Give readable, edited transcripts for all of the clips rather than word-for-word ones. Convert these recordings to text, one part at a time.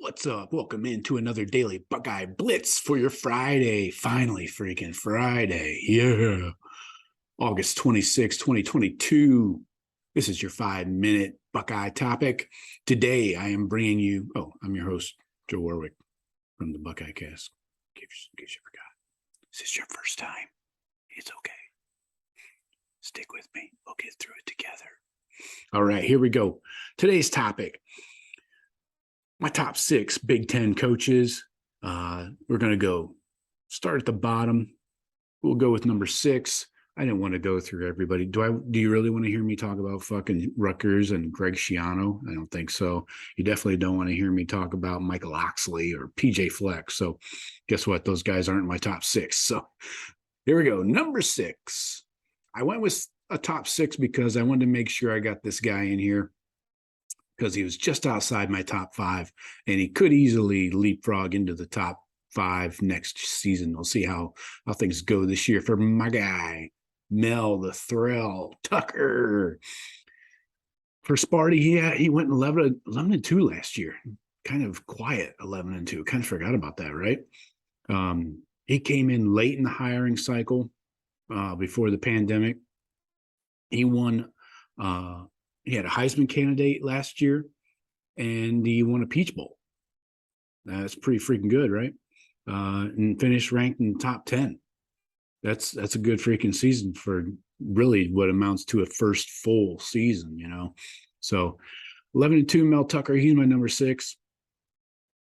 What's up? Welcome into another daily Buckeye Blitz for your Friday. Finally, freaking Friday. Yeah. August 26, 2022. This is your 5-minute Buckeye topic. Today, I am bringing you, I'm your host, Joe Warwick from the Buckeye Cast. In case you forgot, this is your first time. It's okay. Stick with me. We'll get through it together. All right, here we go. Today's topic. My top 6 Big Ten coaches. We're going to go start at the bottom. We'll go with number 6. I didn't want to go through everybody. Do you really want to hear me talk about fucking Rutgers and Greg Schiano? I don't think so. You definitely don't want to hear me talk about Michael Oxley or PJ Fleck. So guess what? Those guys aren't my top 6. So here we go. Number 6. I went with a top 6 because I wanted to make sure I got this guy in here, because he was just outside my top 5, and he could easily leapfrog into the top 5 next season. We'll see how things go this year for my guy, Mel the Thrill Tucker. For Sparty, he went 11-2 last year. Kind of quiet 11-2. Kind of forgot about that, right? He came in late in the hiring cycle before the pandemic. He won he had a Heisman candidate last year, and he won a Peach Bowl. That's pretty freaking good, right? And finished ranked in the top 10. That's a good freaking season for really what amounts to a first full season, you know? So 11-2 Mel Tucker, he's my number 6.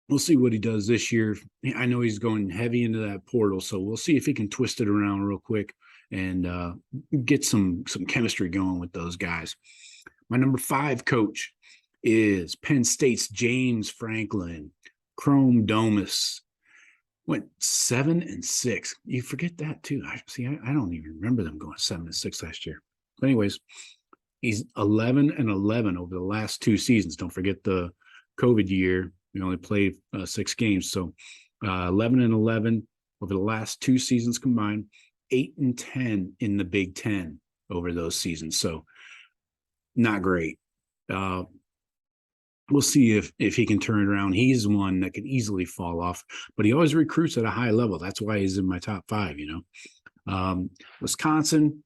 We'll see what he does this year. I know he's going heavy into that portal, so we'll see if he can twist it around real quick and get some chemistry going with those guys. My number 5 coach is Penn State's James Franklin. Chrome Domus went 7-6. You forget that too. I don't even remember them going 7-6 last year. But anyways, he's 11-11 over the last 2 seasons. Don't forget the COVID year. We only played 6 games. So 11-11 over the last 2 seasons combined. 8-10 in the Big Ten over those seasons. So not great. We'll see if he can turn it around. He's one that could easily fall off, but he always recruits at a high level. That's why he's in my top 5, you know. Wisconsin,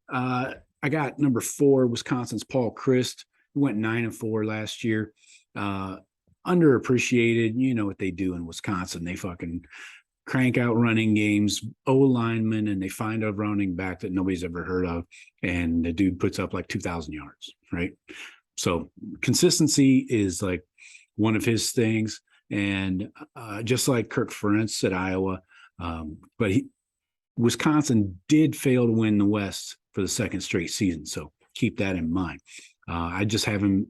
I got number 4, Wisconsin's Paul Crist. He went 9-4 last year. Underappreciated. You know what they do in Wisconsin. They fucking crank out running games, O-linemen, and they find a running back that nobody's ever heard of, and the dude puts up like 2,000 yards, right? So consistency is like one of his things, and just like Kirk Ferentz at Iowa, but Wisconsin did fail to win the West for the 2nd straight season, so keep that in mind. I have him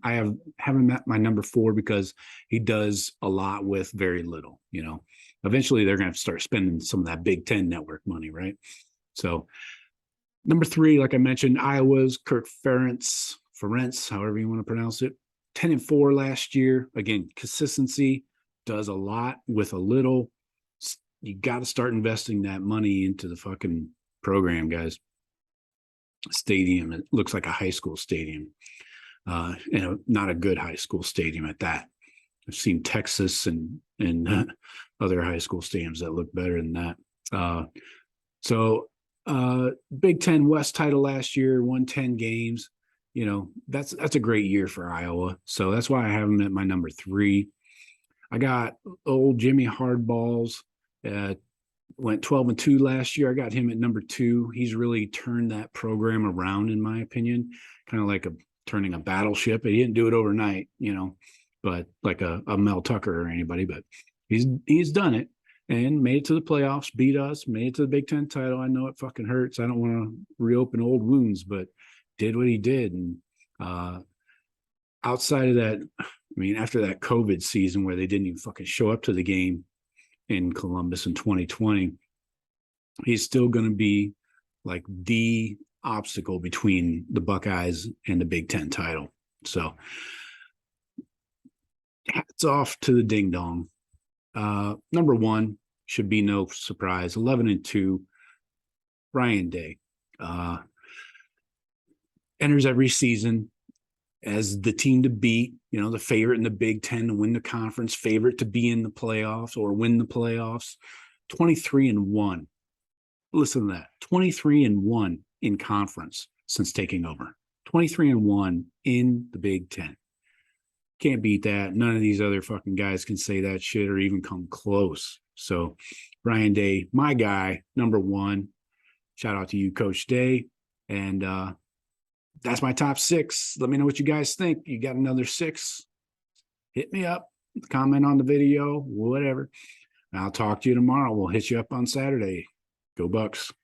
at my number 4 because he does a lot with very little, you know. Eventually, they're going to have to start spending some of that Big Ten network money, right? So, number 3, like I mentioned, Iowa's Kirk Ferentz, however you want to pronounce it. 10-4 last year. Again, consistency does a lot with a little. You got to start investing that money into the fucking program, guys. Stadium, it looks like a high school stadium. Not a good high school stadium at that. I've seen Texas and other high school stadiums that look better than that. Big Ten West title last year, won 10 games. You know, that's a great year for Iowa. So that's why I have him at my number 3. I got old Jimmy Hardballs. Went 12-2 last year. I got him at number 2. He's really turned that program around, in my opinion, kind of like turning a battleship. He didn't do it overnight, you know, but like a Mel Tucker or anybody, but he's done it and made it to the playoffs, beat us, made it to the Big Ten title. I know it fucking hurts. I don't want to reopen old wounds, but did what he did. And outside of that, I mean, after that COVID season where they didn't even fucking show up to the game in Columbus in 2020, he's still going to be like the obstacle between the Buckeyes and the Big Ten title. So hats off to the ding dong. Number 1 should be no surprise. 11-2, Ryan Day. Enters every season. as the team to beat, you know, the favorite in the Big Ten to win the conference, favorite to be in the playoffs or win the playoffs. 23-1. Listen to that. 23-1 in conference since taking over. 23-1 in the Big Ten. Can't beat that. None of these other fucking guys can say that shit or even come close. So, Ryan Day, my guy, number one. Shout out to you, Coach Day. And that's my top 6. Let me know what you guys think. You got another 6? Hit me up. Comment on the video, whatever. And I'll talk to you tomorrow. We'll hit you up on Saturday. Go Bucks.